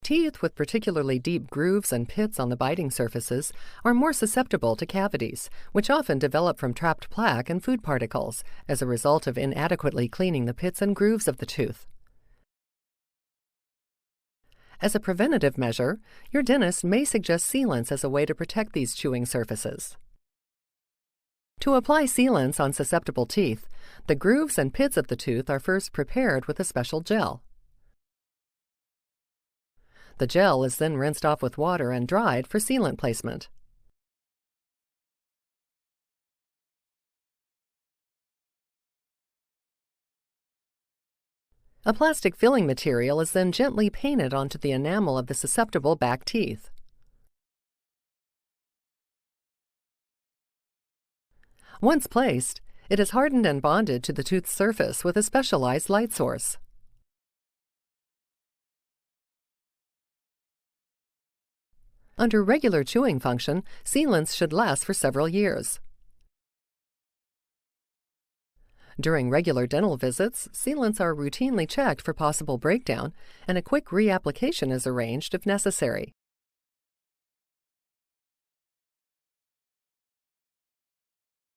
Teeth with particularly deep grooves and pits on the biting surfaces are more susceptible to cavities, which often develop from trapped plaque and food particles as a result of inadequately cleaning the pits and grooves of the tooth. As a preventative measure, your dentist may suggest sealants as a way to protect these chewing surfaces. To apply sealants on susceptible teeth, the grooves and pits of the tooth are first prepared with a special gel. The gel is then rinsed off with water and dried for sealant placement. A plastic filling material is then gently painted onto the enamel of the susceptible back teeth. Once placed, it is hardened and bonded to the tooth's surface with a specialized light source. Under regular chewing function, sealants should last for several years. During regular dental visits, sealants are routinely checked for possible breakdown, and a quick reapplication is arranged if necessary.